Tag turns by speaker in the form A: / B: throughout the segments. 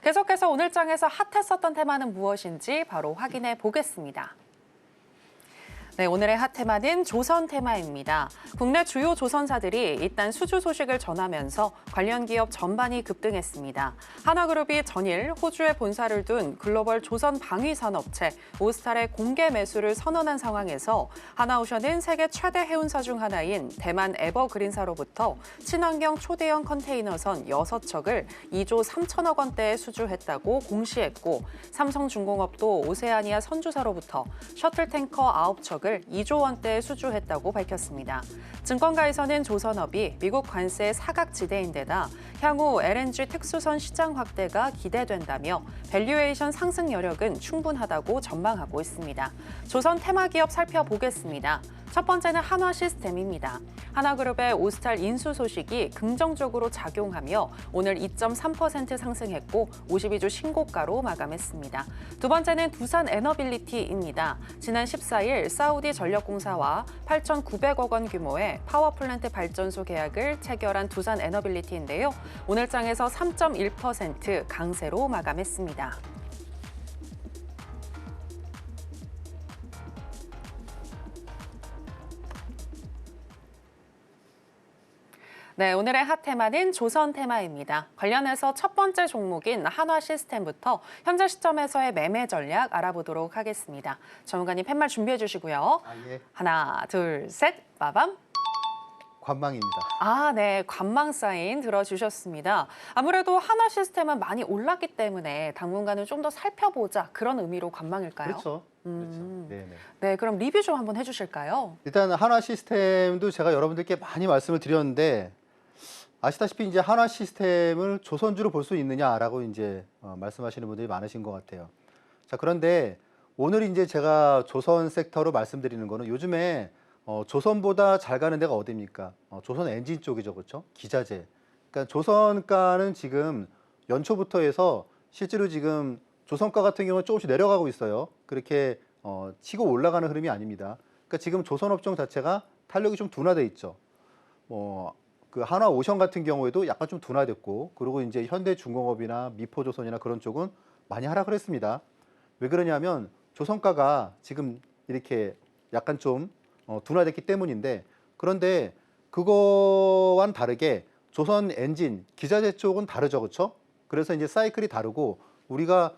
A: 계속해서 오늘 장에서 핫했었던 테마는 무엇인지 바로 확인해 보겠습니다. 네, 오늘의 핫 테마는 조선 테마입니다. 국내 주요 조선사들이 일단 수주 소식을 전하면서 관련 기업 전반이 급등했습니다. 하나그룹이 전일 호주에 본사를 둔 글로벌 조선 방위산업체 오스탈의 공개 매수를 선언한 상황에서 하나오션은 세계 최대 해운사 중 하나인 대만 에버그린사로부터 친환경 초대형 컨테이너선 6척을 2조 3천억 원대에 수주했다고 공시했고, 삼성중공업도 오세아니아 선주사로부터 셔틀탱커 9척을 2조 원대에 수주했다고 밝혔습니다. 증권가에서는 조선업이 미국 관세 사각지대인데다 향후 LNG 특수선 시장 확대가 기대된다며 밸류에이션 상승 여력은 충분하다고 전망하고 있습니다. 조선 테마 기업 살펴보겠습니다. 첫 번째는 한화시스템입니다. 하나그룹의 오스탈 인수 소식이 긍정적으로 작용하며 오늘 2.3% 상승했고 52주 신고가로 마감했습니다. 두 번째는 두산에너빌리티입니다. 지난 14일 사우디 전력공사와 8,900억 원 규모의 파워플랜트 발전소 계약을 체결한 두산에너빌리티인데요. 오늘 장에서 3.1% 강세로 마감했습니다. 네, 오늘의 핫 테마는 조선 테마입니다. 관련해서 첫 번째 종목인 한화시스템부터 현재 시점에서의 매매 전략 알아보도록 하겠습니다. 전문가님 팻말 준비해 주시고요.
B: 예.
A: 하나, 둘, 셋, 빠밤.
B: 관망입니다.
A: 네, 관망 사인 들어주셨습니다. 아무래도 한화시스템은 많이 올랐기 때문에 당분간은 좀 더 살펴보자 그런 의미로 관망일까요?
B: 그렇죠. 그렇죠. 네네.
A: 네, 그럼 리뷰 좀 한번 해주실까요?
B: 일단 한화시스템도 제가 여러분들께 많이 말씀을 드렸는데 아시다시피 이제 한화시스템을 조선주로 볼 수 있느냐라고 이제 말씀하시는 분들이 많으신 것 같아요. 자, 그런데 오늘 이제 제가 조선 섹터로 말씀드리는 거는 요즘에 조선보다 잘 가는 데가 어디입니까? 조선 엔진 쪽이죠, 그렇죠? 기자재. 그러니까 조선가는 지금 연초부터 해서 실제로 지금 조선가 같은 경우는 조금씩 내려가고 있어요. 그렇게 치고 올라가는 흐름이 아닙니다. 그러니까 지금 조선업종 자체가 탄력이 좀 둔화돼 있죠. 그 한화오션 같은 경우에도 약간 좀 둔화됐고, 그리고 이제 현대중공업이나 미포조선이나 그런 쪽은 많이 하락을 했습니다. 왜 그러냐면 조선가가 지금 이렇게 약간 좀 둔화됐기 때문인데, 그런데 그거와는 다르게 조선 엔진, 기자재 쪽은 다르죠, 그렇죠? 그래서 이제 사이클이 다르고 우리가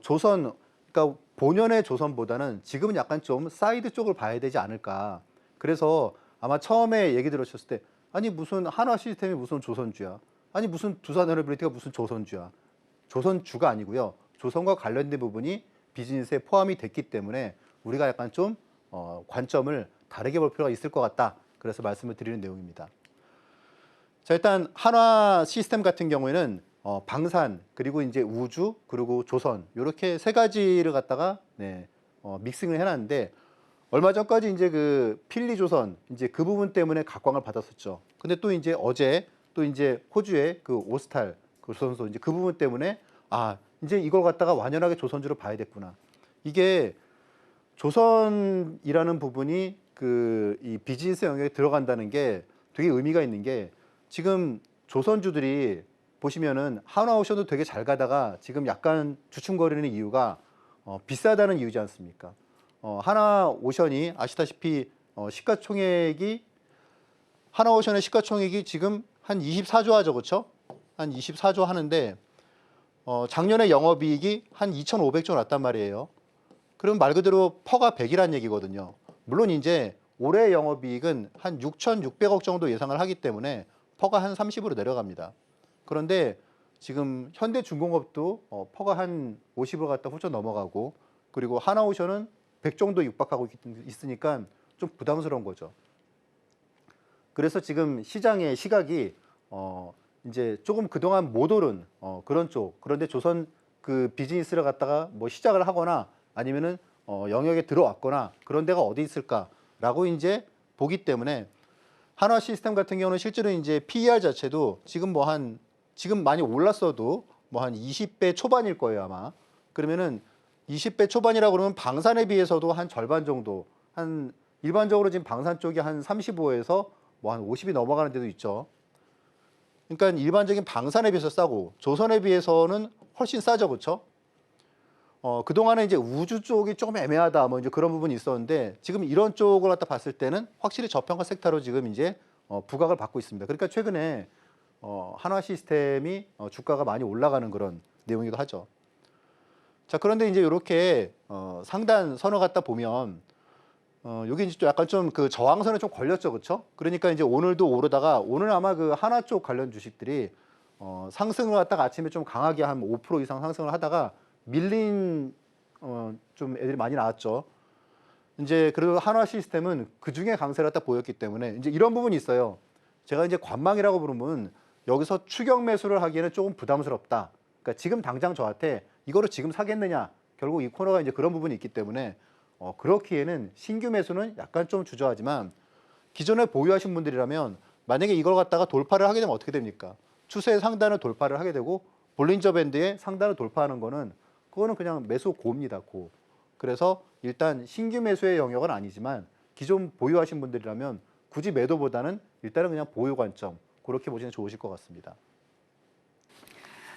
B: 조선, 그러니까 본연의 조선보다는 지금은 약간 좀 사이드 쪽을 봐야 되지 않을까. 그래서 아마 처음에 얘기 들으셨을 때 아니 무슨 한화시스템이 무슨 조선주야, 아니 무슨 두산에너빌리티가 무슨 조선주야. 조선주가 아니고요, 조선과 관련된 부분이 비즈니스에 포함이 됐기 때문에 우리가 약간 좀 관점을 다르게 볼 필요가 있을 것 같다. 그래서 말씀을 드리는 내용입니다. 자, 일단 한화시스템 같은 경우에는 방산, 그리고 이제 우주, 그리고 조선, 이렇게 세 가지를 갖다가 믹싱을 해놨는데, 얼마 전까지 이제 그 필리조선 이제 그 부분 때문에 각광을 받았었죠. 근데 또 이제 어제 또 이제 호주의 그 오스탈 그 조선소 이제 그 부분 때문에 이제 이걸 갖다가 완연하게 조선주로 봐야겠구나. 이게 조선이라는 부분이 그 이 비즈니스 영역에 들어간다는 게 되게 의미가 있는 게, 지금 조선주들이 보시면은 한화오션도 되게 잘 가다가 지금 약간 주춤거리는 이유가 비싸다는 이유지 않습니까? 한화오션이 아시다시피 시가총액이, 한화오션의 시가총액이 지금 한 24조 하죠, 그렇죠? 한 24조 하는데 작년에 영업이익이 한 2,500조 났단 말이에요. 그럼 말 그대로 퍼가 100이란 얘기거든요. 물론 이제 올해 영업이익은 한 6,600억 정도 예상을 하기 때문에 퍼가 한 30으로 내려갑니다. 그런데 지금 현대중공업도 퍼가 한 50을 갖다 훌쩍 넘어가고, 그리고 한화오션은 100 정도 육박하고 있으니까 좀 부담스러운 거죠. 그래서 지금 시장의 시각이 이제 조금 그동안 못 오른 그런 쪽, 그런데 조선 그 비즈니스를 갖다가 뭐 시작을 하거나 아니면은 영역에 들어왔거나 그런 데가 어디 있을까라고 이제 보기 때문에, 한화시스템 같은 경우는 실제로 이제 PER 자체도 지금 지금 많이 올랐어도 뭐 한 20배 초반일 거예요, 아마. 그러면은 20배 초반이라고 그러면 방산에 비해서도 한 절반 정도, 한 일반적으로 지금 방산 쪽이 한 35에서 뭐 한 50이 넘어가는 데도 있죠. 그러니까 일반적인 방산에 비해서 싸고 조선에 비해서는 훨씬 싸죠, 그렇죠? 그동안에 이제 우주 쪽이 조금 애매하다, 뭐 이제 그런 부분이 있었는데 지금 이런 쪽을 갖다 봤을 때는 확실히 저평가 섹터로 지금 이제 부각을 받고 있습니다. 그러니까 최근에 한화 시스템이 주가가 많이 올라가는 그런 내용이기도 하죠. 자, 그런데 이제 이렇게 상단 선을 갖다 보면 여기 이제 또 약간 좀 그 저항선에 좀 걸렸죠, 그렇죠? 그러니까 이제 오늘도 오르다가 오늘 아마 그 하나 쪽 관련 주식들이 상승을 갖다가 아침에 좀 강하게 한 5% 이상 상승을 하다가 밀린 좀 애들이 많이 나왔죠. 이제 그래도 한화 시스템은 그 중에 강세를 갖다 보였기 때문에 이제 이런 부분이 있어요. 제가 이제 관망이라고 부르면 여기서 추격 매수를 하기에는 조금 부담스럽다. 그러니까 지금 당장 저한테 이거를 지금 사겠느냐. 결국 이 코너가 이제 그런 부분이 있기 때문에 그렇기에는 신규 매수는 약간 좀 주저하지만 기존에 보유하신 분들이라면 만약에 이걸 갖다가 돌파를 하게 되면 어떻게 됩니까? 추세 상단을 돌파를 하게 되고 볼린저 밴드의 상단을 돌파하는 거는 그거는 그냥 매수 고입니다, 고. 그래서 일단 신규 매수의 영역은 아니지만 기존 보유하신 분들이라면 굳이 매도보다는 일단은 그냥 보유 관점 그렇게 보시면 좋으실 것 같습니다.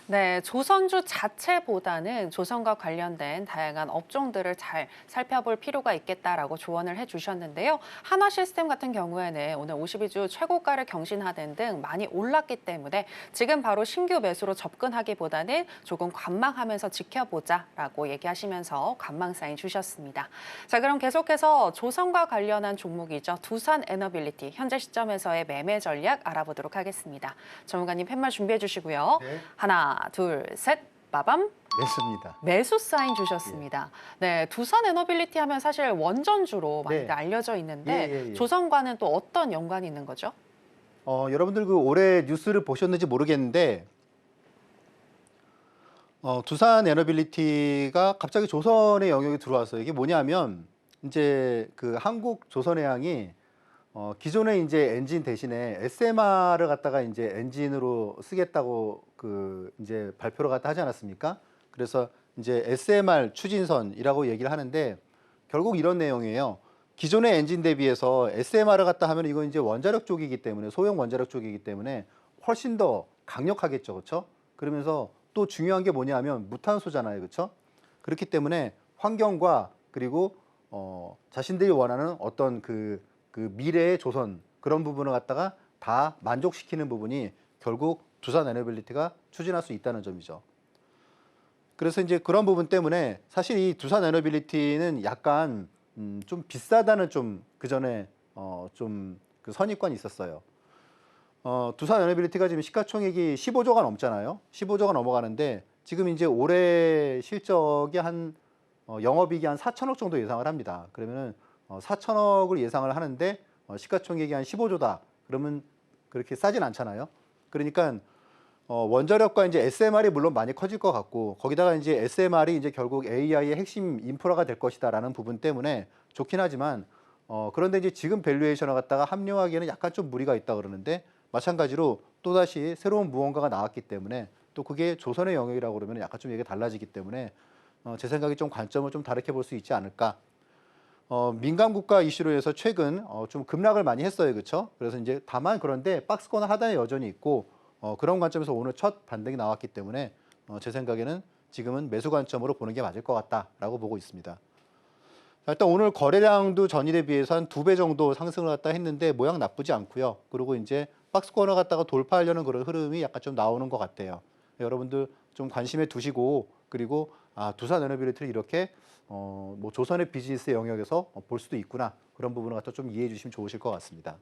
A: 네, 조선주 자체보다는 조선과 관련된 다양한 업종들을 잘 살펴볼 필요가 있겠다라고 조언을 해주셨는데요. 한화 시스템 같은 경우에는 오늘 52주 최고가를 경신하는 등 많이 올랐기 때문에 지금 바로 신규 매수로 접근하기보다는 조금 관망하면서 지켜보자라고 얘기하시면서 관망 사인 주셨습니다. 자, 그럼 계속해서 조선과 관련한 종목이죠. 두산에너빌리티 현재 시점에서의 매매 전략 알아보도록 하겠습니다. 전문가님 팻말 준비해 주시고요.
B: 네.
A: 하나, 둘, 셋, 빠밤.
B: 매수입니다.
A: 매수 사인 주셨습니다. 네, 두산에너빌리티 하면 사실 원전주로 많이들
B: 네.
A: 알려져 있는데
B: 예.
A: 조선과는 또 어떤 연관이 있는 거죠?
B: 여러분들 그 올해 뉴스를 보셨는지 모르겠는데 두산에너빌리티가 갑자기 조선의 영역에 들어왔어요. 이게 뭐냐면 이제 그 한국 조선해양이 기존에 이제 엔진 대신에 SMR을 갖다가 이제 엔진으로 쓰겠다고 그 이제 발표를 갖다 하지 않았습니까? 그래서 이제 SMR 추진선이라고 얘기를 하는데 결국 이런 내용이에요. 기존의 엔진 대비해서 SMR을 갖다 하면 이건 이제 원자력 쪽이기 때문에 소형 원자력 쪽이기 때문에 훨씬 더 강력하겠죠, 그렇죠? 그러면서 또 중요한 게 뭐냐면 무탄소잖아요, 그렇죠? 그렇기 때문에 환경과 그리고 자신들이 원하는 어떤 그 미래의 조선 그런 부분을 갖다가 다 만족시키는 부분이 결국 두산에너빌리티가 추진할 수 있다는 점이죠. 그래서 이제 그런 부분 때문에 사실 이 두산에너빌리티는 약간 좀 비싸다는 좀 그전에 좀 그 선입관이 있었어요. 두산에너빌리티가 지금 시가총액이 15조가 넘잖아요. 15조가 넘어가는데 지금 이제 올해 실적이 한 영업이익이 한 4천억 정도 예상을 합니다. 그러면은 4천억을 예상을 하는데 시가총액이 한 15조다. 그러면 그렇게 싸진 않잖아요. 그러니까 원자력과 이제 SMR이 물론 많이 커질 것 같고 거기다가 이제 SMR이 이제 결국 AI의 핵심 인프라가 될 것이다라는 부분 때문에 좋긴 하지만 그런데 이제 지금 밸류에이션을 갖다가 합류하기에는 약간 좀 무리가 있다 그러는데 마찬가지로 또다시 새로운 무언가가 나왔기 때문에 또 그게 조선의 영역이라고 그러면 약간 좀 얘기가 달라지기 때문에 제 생각에 좀 관점을 좀 다르게 볼 수 있지 않을까. 민간 국가 이슈로 해서 최근 좀 급락을 많이 했어요, 그렇죠? 그래서 이제 다만 그런데 박스권 하단에 여전히 있고 그런 관점에서 오늘 첫 반등이 나왔기 때문에 제 생각에는 지금은 매수 관점으로 보는 게 맞을 것 같다라고 보고 있습니다. 일단 오늘 거래량도 전일에 비해서 한 2배 정도 상승을 갖다 했는데 모양 나쁘지 않고요. 그리고 이제 박스권을 갖다가 돌파하려는 그런 흐름이 약간 좀 나오는 것 같아요. 여러분들 좀 관심에 두시고 그리고 두산에너빌리티를 이렇게 뭐 조선의 비즈니스 영역에서 볼 수도 있구나 그런 부분을 갖다 좀 이해해 주시면 좋으실 것 같습니다.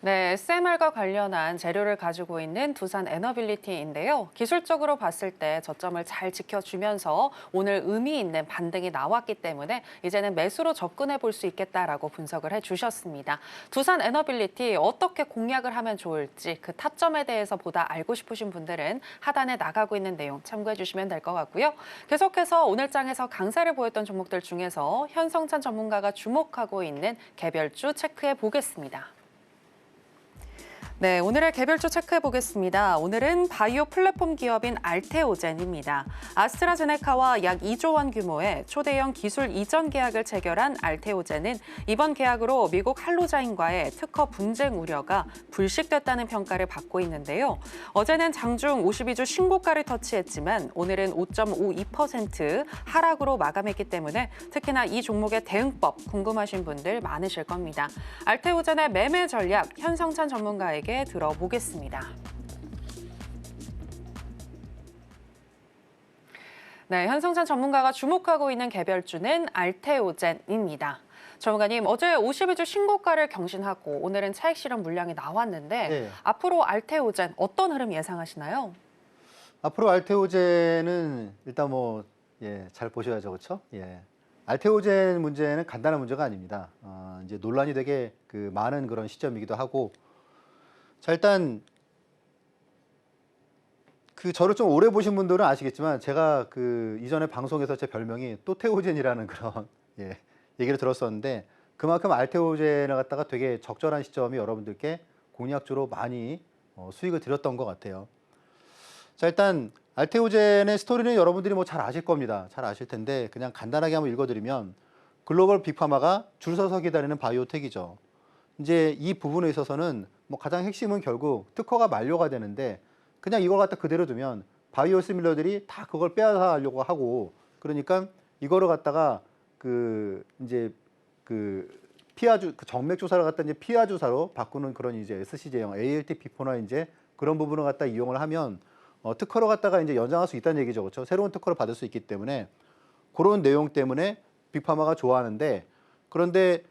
A: 네, SMR과 관련한 재료를 가지고 있는 두산에너빌리티인데요. 기술적으로 봤을 때 저점을 잘 지켜주면서 오늘 의미 있는 반등이 나왔기 때문에 이제는 매수로 접근해 볼 수 있겠다라고 분석을 해주셨습니다. 두산에너빌리티 어떻게 공략을 하면 좋을지 그 타점에 대해서 보다 알고 싶으신 분들은 하단에 나가고 있는 내용 참고해 주시면 될 것 같고요. 계속해서 오늘 장에서 강세를 보였던 종목들 중에서 현성찬 전문가가 주목하고 있는 개별주 체크해 보겠습니다. 네, 오늘의 개별주 체크해 보겠습니다. 오늘은 바이오 플랫폼 기업인 알테오젠입니다. 아스트라제네카와 약 2조 원 규모의 초대형 기술 이전 계약을 체결한 알테오젠은 이번 계약으로 미국 할로자인과의 특허 분쟁 우려가 불식됐다는 평가를 받고 있는데요. 어제는 장중 52주 신고가를 터치했지만 오늘은 5.52% 하락으로 마감했기 때문에 특히나 이 종목의 대응법 궁금하신 분들 많으실 겁니다. 알테오젠의 매매 전략 현성찬 전문가에게 들어보겠습니다. 네, 현성찬 전문가가 주목하고 있는 개별주는 알테오젠입니다. 전문가님, 어제 52주 신고가를 경신하고 오늘은 차익 실현 물량이 나왔는데
B: 네.
A: 앞으로 알테오젠 어떤 흐름 예상하시나요?
B: 앞으로 알테오젠은 일단 잘 보셔야죠, 그렇죠? 예. 알테오젠 문제는 간단한 문제가 아닙니다. 이제 논란이 되게 많은 그런 시점이기도 하고, 자 일단 저를 좀 오래 보신 분들은 아시겠지만 제가 이전에 방송에서 제 별명이 또테오젠이라는 그런 얘기를 들었었는데, 그만큼 알테오젠을 갖다가 되게 적절한 시점이 여러분들께 공략주로 많이 수익을 드렸던 것 같아요. 자 일단 알테오젠의 스토리는 여러분들이 잘 아실 겁니다. 잘 아실 텐데 그냥 간단하게 한번 읽어드리면, 글로벌 빅파마가 줄 서서 기다리는 바이오텍이죠. 이제 이 부분에 있어서는 가장 핵심은 결국 특허가 만료가 되는데, 그냥 이걸 갖다 그대로 두면 바이오시밀러들이 다 그걸 빼앗아 가려고 하고, 그러니까 이거를 갖다가 이제 피하 정맥 주사를 갖다 이제 피하 주사로 바꾸는 그런 이제 SC제형 ALT-B4나 이제 그런 부분을 갖다 이용을 하면 특허를 갖다가 이제 연장할 수 있다는 얘기죠, 그렇죠? 새로운 특허를 받을 수 있기 때문에 그런 내용 때문에 빅파마가 좋아하는데, 그런데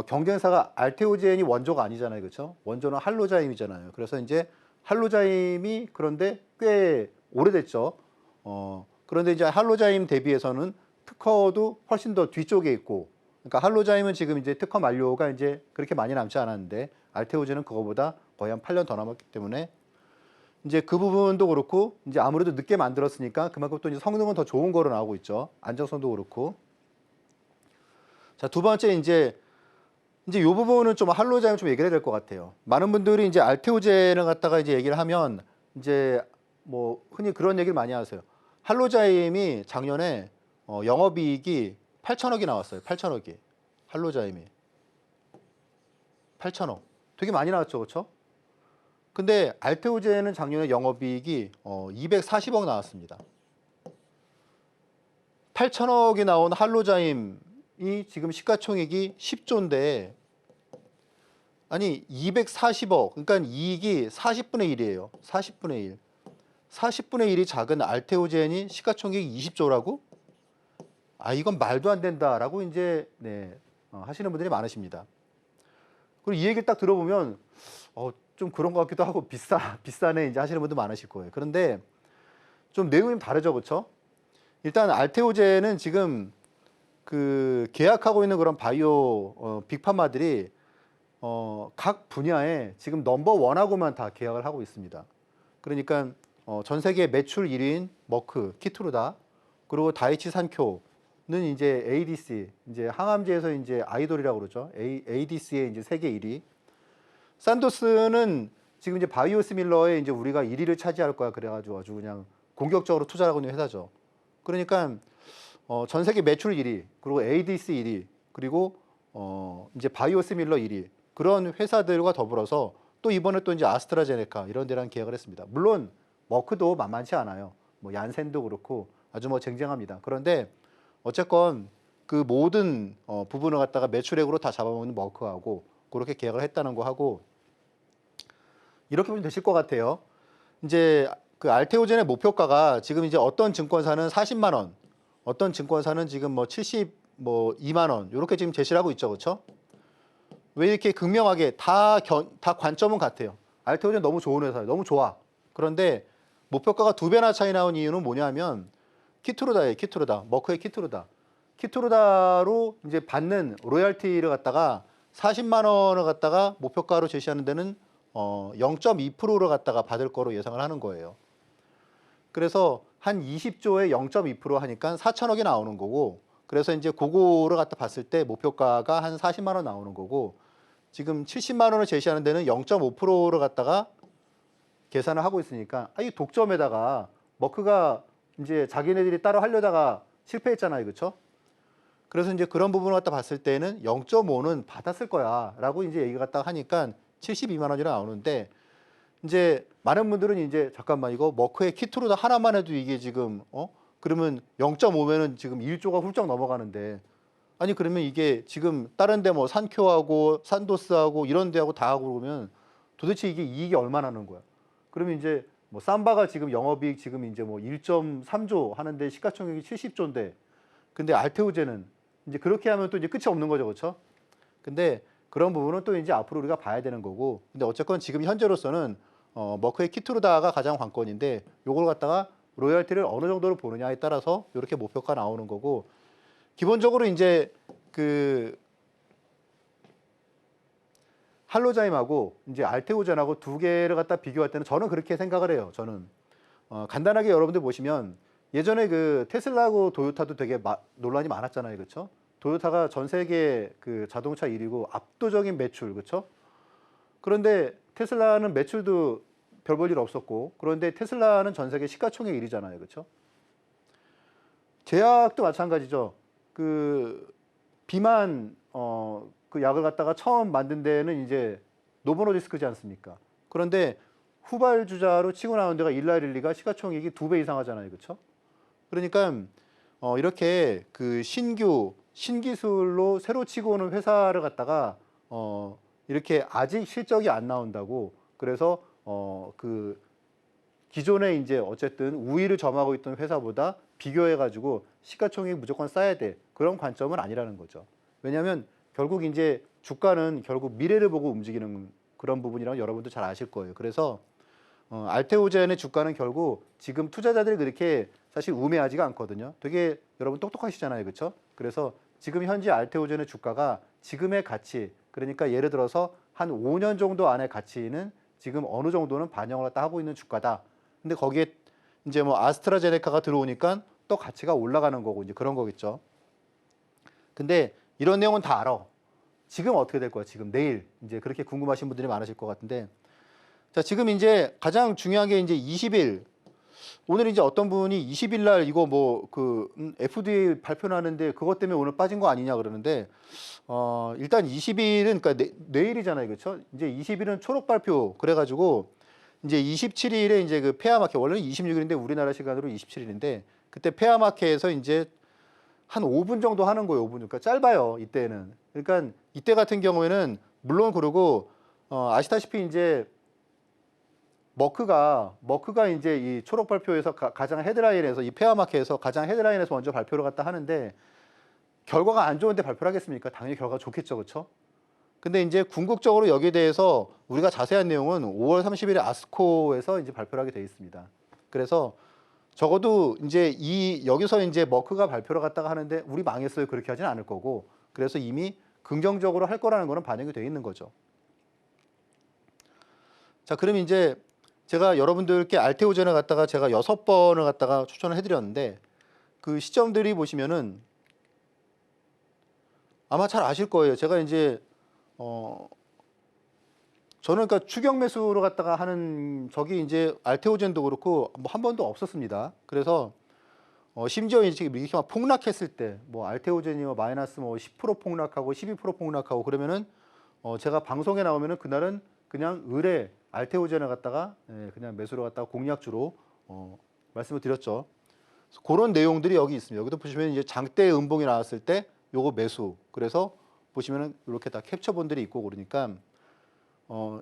B: 경쟁사가 알테오젠이 원조가 아니잖아요, 그렇죠? 원조는 할로자임이잖아요. 그래서 이제 할로자임이 그런데 꽤 오래됐죠. 그런데 이제 할로자임 대비해서는 특허도 훨씬 더 뒤쪽에 있고, 그러니까 할로자임은 지금 이제 특허 만료가 이제 그렇게 많이 남지 않았는데 알테오젠은 그거보다 거의 한 8년 더 남았기 때문에 이제 그 부분도 그렇고, 이제 아무래도 늦게 만들었으니까 그만큼 또 이제 성능은 더 좋은 거로 나오고 있죠. 안정성도 그렇고. 자, 두 번째 이제 이 부분은 좀 할로자임 좀 얘기를 해야 될 것 같아요. 많은 분들이 이제 알테오젠을 갖다가 이제 얘기를 하면 이제 흔히 그런 얘기를 많이 하세요. 할로자임이 작년에 영업이익이 8천억이 나왔어요. 8천억이. 할로자임이 8천억. 되게 많이 나왔죠, 그렇죠? 근데 알테오젠은 작년에 영업이익이 240억 나왔습니다. 8천억이 나온 할로자임이 지금 시가총액이 10조인데, 아니 240억, 그러니까 이익이 40분의 1이에요. 40분의 1. 40분의 1이 작은 알테오젠이 시가총액이 20조라고? 이건 말도 안 된다라고 이제 하시는 분들이 많으십니다. 그리고 이 얘기를 딱 들어보면 좀 그런 것 같기도 하고 비싸네 이제 하시는 분들 많으실 거예요. 그런데 좀 내용이 다르죠, 그렇죠? 일단 알테오젠은 지금 계약하고 있는 그런 바이오 빅파마들이 각 분야에 지금 넘버원하고만 다 계약을 하고 있습니다. 그러니까 전 세계 매출 1위인 머크, 키트루다, 그리고 다이치 산쿄는 이제 ADC, 이제 항암제에서 이제 아이돌이라고 그러죠. ADC의 이제 세계 1위. 산도스는 지금 이제 바이오시밀러에 이제 우리가 1위를 차지할 거야 그래가지고 아주 그냥 공격적으로 투자하고 있는 회사죠. 그러니까 전 세계 매출 1위, 그리고 ADC 1위, 그리고 이제 바이오시밀러 1위, 그런 회사들과 더불어서 또 이번에 또 이제 아스트라제네카 이런 데랑 계약을 했습니다. 물론 머크도 만만치 않아요. 얀센도 그렇고 아주 쟁쟁합니다. 그런데 어쨌건 그 모든 부분을 갖다가 매출액으로 다 잡아먹는 머크하고 그렇게 계약을 했다는 거 하고, 이렇게 보면 되실 것 같아요. 이제 알테오젠의 목표가가 지금 이제 어떤 증권사는 40만 원, 어떤 증권사는 지금 72만 원 이렇게 지금 제시를 하고 있죠, 그렇죠? 왜 이렇게 극명하게 다 관점은 같아요. 알테오젠 너무 좋은 회사예요, 너무 좋아. 그런데 목표가가 2배나 차이 나온 이유는 뭐냐면 키트루다예요, 키트루다. 머크의 키트루다. 키트루다로 이제 받는 로열티를 갖다가 40만 원을 갖다가 목표가로 제시하는 데는 0.2%를 갖다가 받을 거로 예상을 하는 거예요. 그래서 한 20조에 0.2% 하니까 4천억이 나오는 거고, 그래서 이제 그거를 갖다 봤을 때 목표가가 한 40만 원 나오는 거고, 지금 70만 원을 제시하는 데는 0.5%를 갖다가 계산을 하고 있으니까 이 독점에다가 머크가 이제 자기네들이 따로 하려다가 실패했잖아요. 그렇죠? 그래서 이제 그런 부분을 갖다 봤을 때는 0.5는 받았을 거야라고 이제 얘기가 갖다가 하니까 72만 원이 나오는데 이제 많은 분들은 이제 잠깐만 이거 머크의 키트로다 하나만 해도 이게 지금 그러면 0.5면은 지금 1조가 훌쩍 넘어가는데 아니 그러면 이게 지금 다른 데 뭐 산큐하고 산도스하고 이런 데하고 다 하고 그러면 도대체 이게 이익이 얼마나 나는 거야? 그러면 이제 뭐 삼바가 지금 영업이익 지금 이제 뭐 1.3조 하는데 시가총액이 70조인데 근데 알테오제는 이제 그렇게 하면 또 이제 끝이 없는 거죠. 그렇죠? 근데 그런 부분은 또 이제 앞으로 우리가 봐야 되는 거고 근데 어쨌건 지금 현재로서는 머크의 키트로다가 가장 관건인데 요걸 갖다가 로열티를 어느 정도로 보느냐에 따라서 이렇게 목표가 나오는 거고 기본적으로 이제 그 할로자임하고 이제 알테오젠하고 두 개를 갖다 비교할 때는 저는 그렇게 생각을 해요. 저는 간단하게 여러분들 보시면 예전에 그 테슬라하고 도요타도 되게 논란이 많았잖아요. 그렇죠? 도요타가 전 세계 그 자동차 1위고 압도적인 매출, 그렇죠? 그런데 테슬라는 매출도 별 볼 일 없었고 그런데 테슬라는 전 세계 시가총액 1위잖아요. 그렇죠? 제약도 마찬가지죠. 그 비만 그 약을 갖다가 처음 만든 데는 이제 노보노디스크지 않습니까? 그런데 후발주자로 치고 나온 데가 일라릴리가 시가총액이 2배 이상 하잖아요. 그렇죠? 그러니까 이렇게 그 신기술로 새로 치고 오는 회사를 갖다가 이렇게 아직 실적이 안 나온다고 그래서 그 기존에 이제 어쨌든 우위를 점하고 있던 회사보다 비교해 가지고 시가총액이 무조건 싸야 돼. 그런 관점은 아니라는 거죠. 왜냐하면 결국 이제 주가는 결국 미래를 보고 움직이는 그런 부분이라고 여러분도 잘 아실 거예요. 그래서 알테오젠의 주가는 결국 지금 투자자들이 그렇게 사실 우매하지가 않거든요. 되게 여러분 똑똑하시잖아요. 그렇죠? 그래서 지금 현재 알테오젠의 주가가 지금의 가치, 그러니까 예를 들어서 한 5년 정도 안의 가치는 지금 어느 정도는 반영을 갖다 하고 있는 주가다. 근데 거기에 이제 뭐 아스트라제네카가 들어오니까 또 가치가 올라가는 거고 이제 그런 거겠죠. 근데 이런 내용은 다 알아. 지금 어떻게 될 거야? 지금 내일 이제 그렇게 궁금하신 분들이 많으실 것 같은데 자, 지금 이제 가장 중요한 게 이제 20일. 오늘 이제 어떤 분이 20일 날 이거 뭐 그 FDA 발표나는데 그것 때문에 오늘 빠진 거 아니냐 그러는데 일단 20일은 그러니까 내일이잖아요. 그렇죠? 이제 20일은 초록 발표 그래 가지고 이제 27일에 이제 그 페어마켓 원래는 26일인데 우리나라 시간으로 27일인데 그때 페어마켓에서 이제 한 5분 정도 하는 거예요. 5분. 그러니까 짧아요. 이때는. 그러니까 이때 같은 경우에는 물론 그러고 아시다시피 이제 머크가 이제 이 초록 발표에서 가장 헤드라인에서 이 페어마켓에서 가장 헤드라인에서 먼저 발표를 갖다 하는데 결과가 안 좋은데 발표를 하겠습니까? 당연히 결과가 좋겠죠. 그렇죠? 근데 이제 궁극적으로 여기에 대해서 우리가 자세한 내용은 5월 30일에 아스코에서 이제 발표를 하게 되어 있습니다. 그래서 적어도 이제 여기서 이제 머크가 발표를 갖다가 하는데 우리 망했어요. 그렇게 하진 않을 거고 그래서 이미 긍정적으로 할 거라는 거는 반영이 되어 있는 거죠. 자, 그럼 이제 제가 여러분들께 알테오젠을 갖다가 제가 6번을 갖다가 추천을 해드렸는데 그 시점들이 보시면은 아마 잘 아실 거예요. 제가 이제 저는 그러니까 추격 매수로 갖다가 하는 적이 이제 알테오젠도 그렇고 뭐 한 번도 없었습니다. 그래서 심지어 이제 이렇게 막 폭락했을 때 뭐 알테오젠이 마이너스 뭐 10% 폭락하고 12% 폭락하고 그러면은 제가 방송에 나오면은 그날은 그냥 의뢰 알테오젠을 갖다가 그냥 매수로 갖다가 공략주로 말씀을 드렸죠. 그런 내용들이 여기 있습니다. 여기도 보시면 이제 장대 음봉이 나왔을 때 요거 매수. 그래서 보시면은 이렇게 다 캡처본들이 있고 그러니까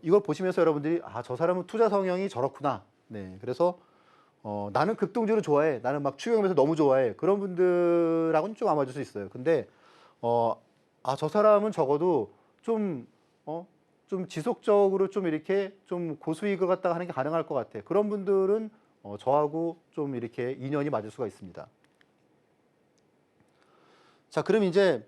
B: 이걸 보시면서 여러분들이 저 사람은 투자 성향이 저렇구나. 네. 그래서 나는 급등주를 좋아해. 나는 막 추격하면서 너무 좋아해. 그런 분들하고는 좀 안 맞을 수 있어요. 근데 저 사람은 적어도 좀 지속적으로 좀 이렇게 좀 고수익을 갖다가 하는 게 가능할 것 같아. 그런 분들은 저하고 좀 이렇게 인연이 맞을 수가 있습니다. 자, 그럼 이제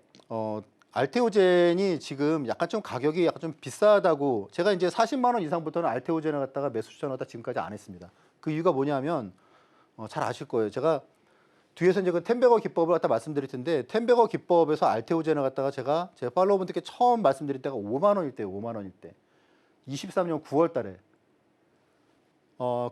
B: 알테오젠이 지금 약간 좀 가격이 약간 좀 비싸다고 제가 이제 40만 원 이상부터는 알테오젠을 갖다가 매수 추천을 갖다 지금까지 안 했습니다. 그 이유가 뭐냐면 잘 아실 거예요. 제가 뒤에서 이제 그 텐베거 기법을 갖다 말씀드릴 텐데 텐베거 기법에서 알테오젠을 갖다가 제가 제 팔로워분들께 처음 말씀드릴 때가 5만 원일 때 5만 원일 때 23년 9월 달에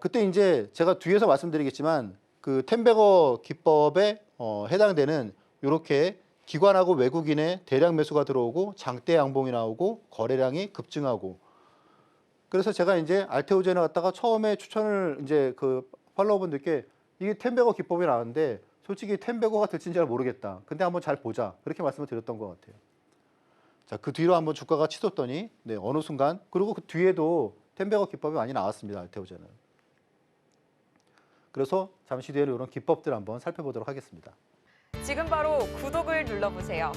B: 그때 이제 제가 뒤에서 말씀드리겠지만 그 텐베거 기법에 해당되는 이렇게 기관하고 외국인의 대량 매수가 들어오고 장대 양봉이 나오고 거래량이 급증하고 그래서 제가 이제 알테오젠을 갖다가 처음에 추천을 이제 그 팔로워분들께 이게 텐베거 기법이 나왔는데 솔직히 텐베거가 될지는 잘 모르겠다. 근데 한번 잘 보자. 그렇게 말씀을 드렸던 것 같아요. 자, 그 뒤로 한번 주가가 치솟더니 네, 어느 순간 그리고 그 뒤에도 텐베거 기법이 많이 나왔습니다. 알테오젠은. 그래서 잠시 뒤에는 이런 기법들 한번 살펴보도록 하겠습니다.
C: 지금 바로 구독을 눌러보세요.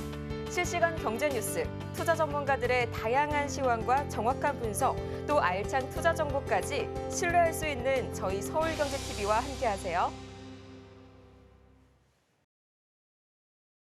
C: 실시간 경제 뉴스, 투자 전문가들의 다양한 시황과 정확한 분석, 또 알찬 투자 정보까지 신뢰할 수 있는 저희 서울경제TV와 함께하세요.